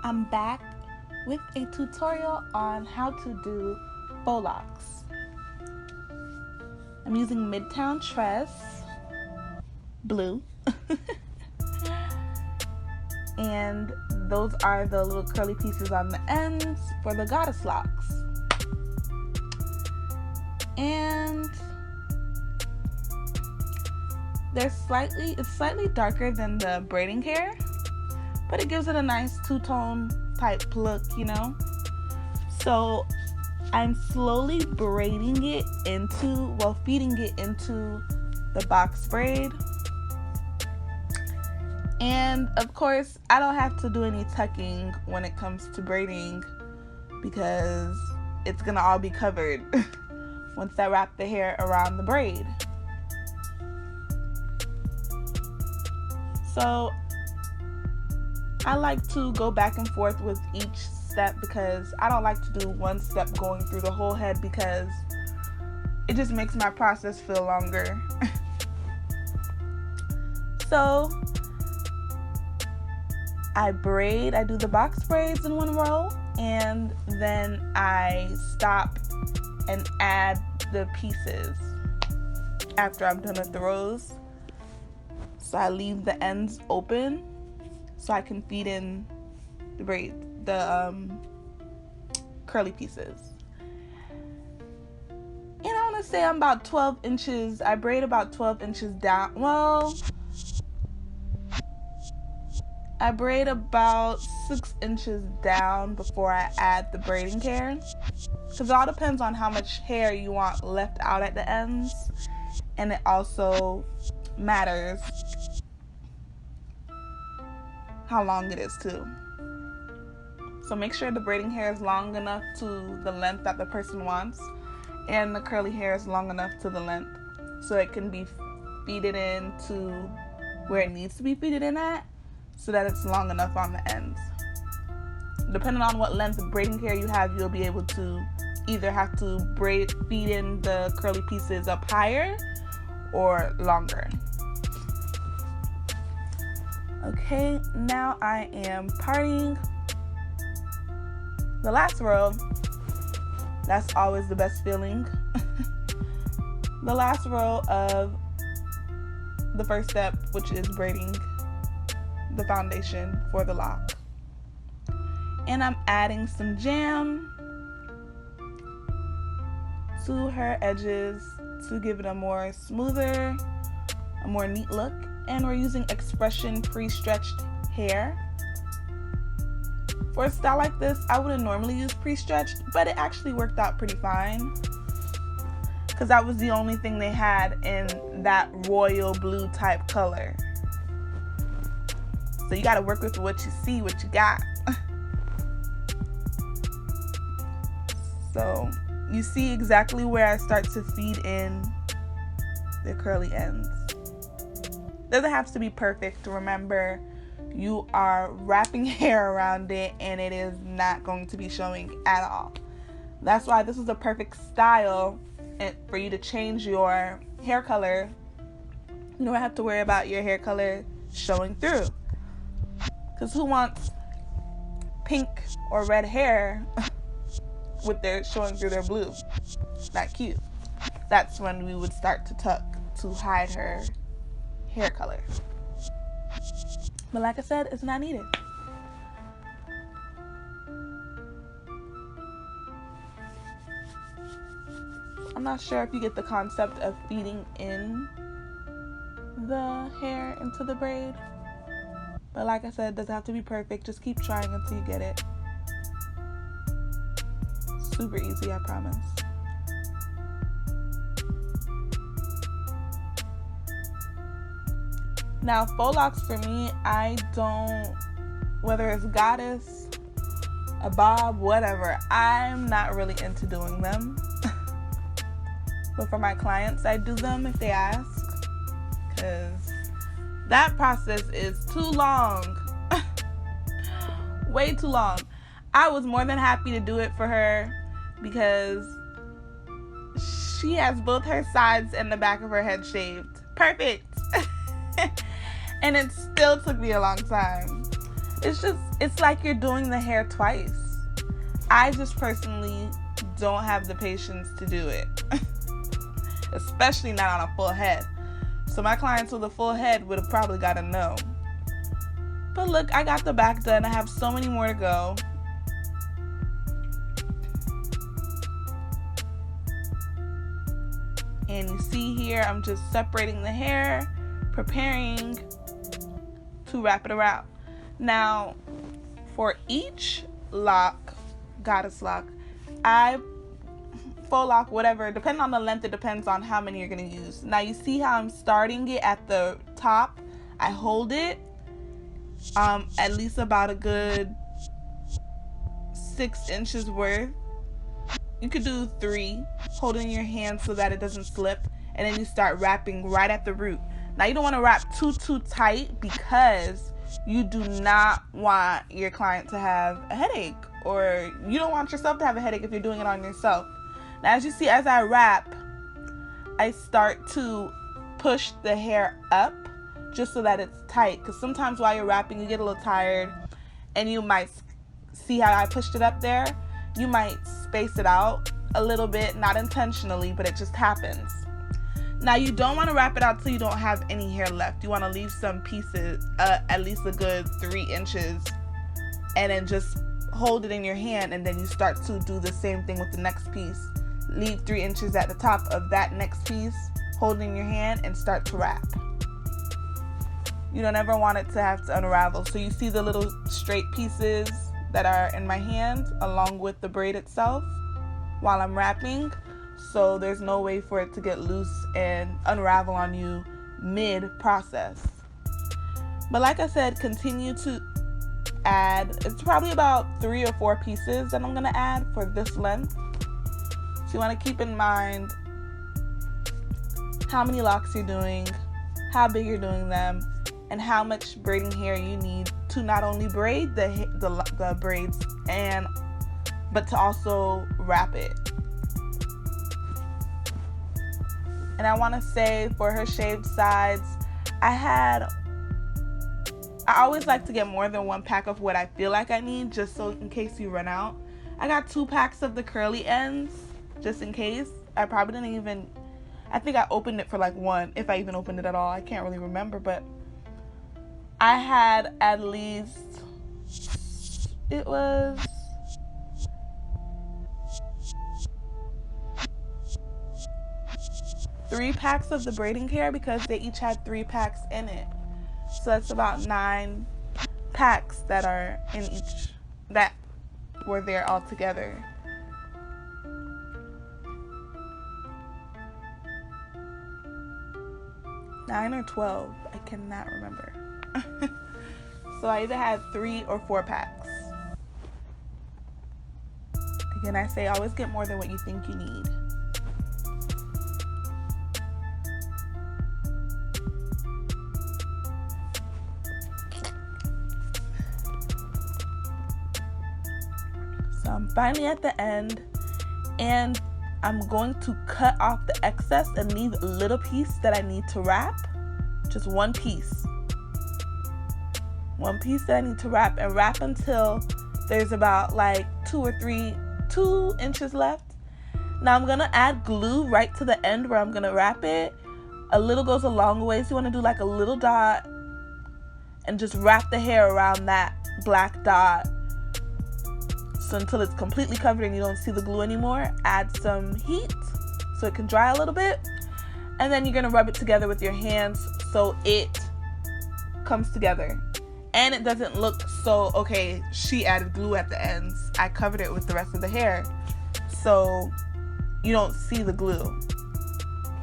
I'm back with a tutorial on how to do faux locks. I'm using Midtown Tress blue and those are the little curly pieces on the ends for the goddess locks. And it's slightly darker than the braiding hair, but it gives it a nice two-tone type look, you know. So I'm slowly braiding it feeding it into the box braid. And of course, I don't have to do any tucking when it comes to braiding because it's gonna all be covered once I wrap the hair around the braid. So I like to go back and forth with each step because I don't like to do one step going through the whole head because it just makes my process feel longer. So I do the box braids in one row, and then I stop and add the pieces after I'm done with the rows. So I leave the ends open so I can feed in the curly pieces. And I want to say I'm about 12 inches. I braid about 12 inches down. Well, I braid about 6 inches down before I add the braiding hair, because it all depends on how much hair you want left out at the ends, and it also matters how long it is too. So make sure the braiding hair is long enough to the length that the person wants, and the curly hair is long enough to the length so it can be feeded in to where it needs to be feeded in at, so that it's long enough on the ends. Depending on what length of braiding hair you have, you'll be able to either have to feed in the curly pieces up higher or longer. Okay, now I am parting the last row. That's always the best feeling. The last row of the first step, which is braiding the foundation for the lock. And I'm adding some jam to her edges to give it a more smoother, a more neat look. And we're using expression pre-stretched hair. For a style like this, I wouldn't normally use pre-stretched, but it actually worked out pretty fine because that was the only thing they had in that royal blue type color. So you got to work with what you see, what you got. So you see exactly where I start to feed in the curly ends. Doesn't have to be perfect. Remember, you are wrapping hair around it and it is not going to be showing at all. That's why this is a perfect style for you to change your hair color. You don't have to worry about your hair color showing through. Because who wants pink or red hair with their showing through their blue? Not cute. That's when we would start to tuck to hide her hair color. But like I said, it's not needed. I'm not sure if you get the concept of feeding in the hair into the braid. But like I said, it doesn't have to be perfect. Just keep trying until you get it. Super easy, I promise. Now, faux locks for me, whether it's goddess, a bob, whatever, I'm not really into doing them. But for my clients, I do them if they ask, because that process is too long. Way too long. I was more than happy to do it for her because she has both her sides and the back of her head shaved. Perfect. And it still took me a long time. It's like you're doing the hair twice. I just personally don't have the patience to do it. Especially not on a full head. So my clients with a full head would have probably got a no. But look, I got the back done. I have so many more to go. And you see here, I'm just separating the hair, preparing to wrap it around. Now, for each lock, goddess lock, faux lock, whatever, depending on the length, it depends on how many you're going to use. Now, you see how I'm starting it at the top? I hold it at least about a good 6 inches worth. You could do 3, holding your hand so that it doesn't slip, and then you start wrapping right at the root. Now, you don't want to wrap too tight because you do not want your client to have a headache, or you don't want yourself to have a headache if you're doing it on yourself. Now, as you see, as I wrap, I start to push the hair up just so that it's tight, because sometimes while you're wrapping, you get a little tired, and you might see how I pushed it up there. You might space it out a little bit, not intentionally, but it just happens. Now, you don't want to wrap it out till you don't have any hair left. You want to leave some pieces, at least a good 3 inches, and then just hold it in your hand, and then you start to do the same thing with the next piece. Leave 3 inches at the top of that next piece, hold it in your hand, and start to wrap. You don't ever want it to have to unravel. So you see the little straight pieces that are in my hand along with the braid itself while I'm wrapping, so there's no way for it to get loose and unravel on you mid-process. But like I said, continue to add. It's probably about 3 or 4 pieces that I'm going to add for this length. So you want to keep in mind how many locks you're doing, how big you're doing them, and how much braiding hair you need to not only braid the braids but to also wrap it. And I want to say, for her shaved sides, I always like to get more than 1 pack of what I feel like I need, just so in case you run out. I got 2 packs of the curly ends just in case. I probably didn't even, I think I opened it for like 1, if I even opened it at all. I can't really remember, but I had at least, it was 3 packs of the braiding hair, because they each had 3 packs in it. So that's about 9 packs that are in each, that were there all together. Nine or 12, I cannot remember. So I either had 3 or 4 packs. Again, I say always get more than what you think you need. So I'm finally at the end, and I'm going to cut off the excess and leave a little piece that I need to wrap. Just 1 piece. 1 piece that I need to wrap, and wrap until there's about like 2 inches left. Now I'm gonna add glue right to the end where I'm gonna wrap it. A little goes a long way, so you want to do like a little dot and just wrap the hair around that black dot, so until it's completely covered and you don't see the glue anymore. Add some heat so it can dry a little bit, and then you're gonna rub it together with your hands so it comes together. And it doesn't look so, okay, she added glue at the ends, I covered it with the rest of the hair, so you don't see the glue.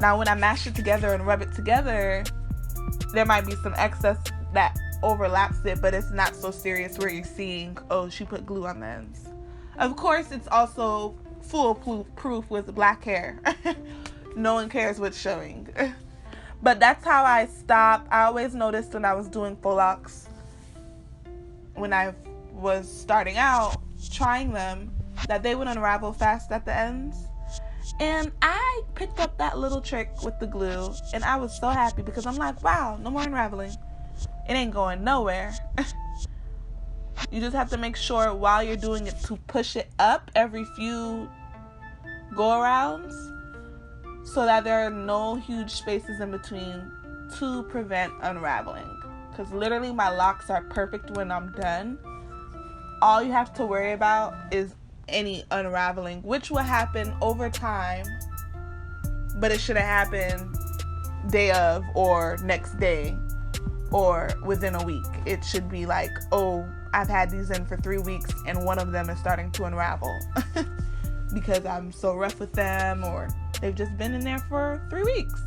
Now when I mash it together and rub it together, there might be some excess that overlaps it, but it's not so serious where you're seeing, oh, she put glue on the ends. Of course, it's also foolproof with black hair. No one cares what's showing. But that's how I stop. I always noticed when I was doing faux locks, when I was starting out trying them, that they would unravel fast at the ends. And I picked up that little trick with the glue, and I was so happy because I'm like, wow, no more unraveling. It ain't going nowhere. You just have to make sure while you're doing it to push it up every few go-arounds so that there are no huge spaces in between to prevent unraveling. Because literally my locks are perfect when I'm done. All you have to worry about is any unraveling, which will happen over time, but it should have happened day of or next day or within a week. It should be like, oh, I've had these in for 3 weeks and one of them is starting to unravel because I'm so rough with them, or they've just been in there for 3 weeks.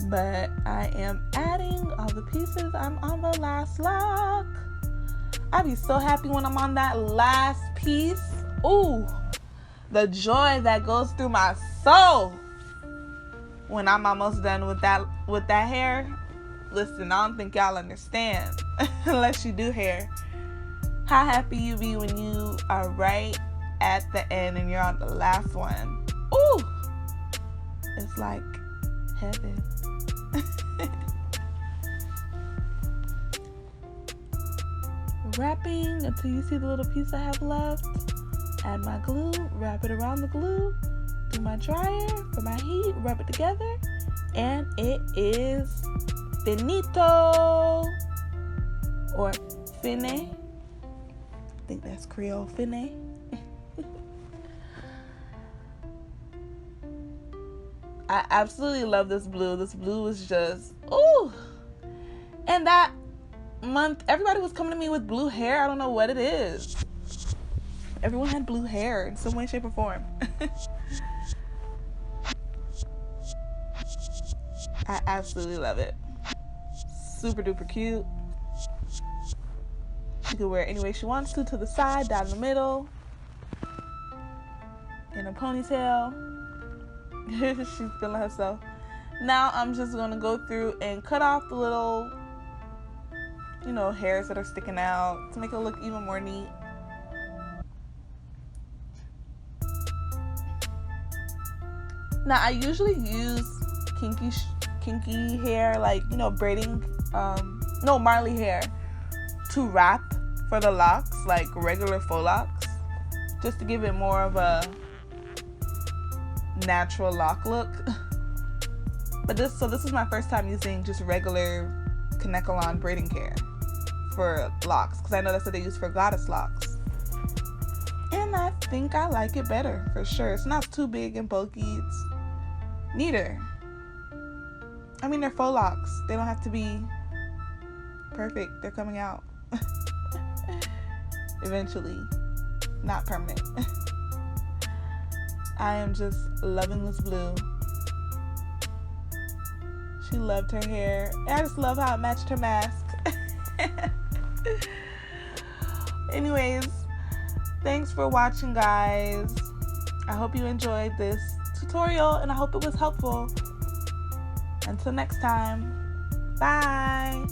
But I am adding all the pieces. I'm on the last lock. I'd be so happy when I'm on that last piece. Ooh, the joy that goes through my soul when I'm almost done with that hair. Listen, I don't think y'all understand unless you do hair. How happy you be when you are right at the end and you're on the last one. Ooh, it's like heaven. Wrapping until you see the little piece I have left. Add my glue, wrap it around the glue, do my dryer for my heat, rub it together, and it is finito, or fine. I think that's Creole, fine. I absolutely love this blue. This blue is just, ooh. And that month, everybody was coming to me with blue hair. I don't know what it is. Everyone had blue hair in some way, shape, or form. I absolutely love it. Super duper cute. She can wear it any way she wants to the side, down the middle, in a ponytail. She's feeling herself. Now I'm just going to go through and cut off the little, hairs that are sticking out to make it look even more neat. Now I usually use kinky hair, like, braiding, Marley hair to wrap for the locks, like regular faux locks, just to give it more of a natural lock look. But this is my first time using just regular Kanekalon braiding hair for locks, because I know that's what they use for Goddess Locs, and I think I like it better for sure. It's not too big and bulky. It's neater. I mean, they're faux locks. They don't have to be perfect. They're coming out eventually, not permanent. I am just loving this blue. She loved her hair. I just love how it matched her mask. Anyways, thanks for watching, guys. I hope you enjoyed this tutorial and I hope it was helpful. Until next time, bye.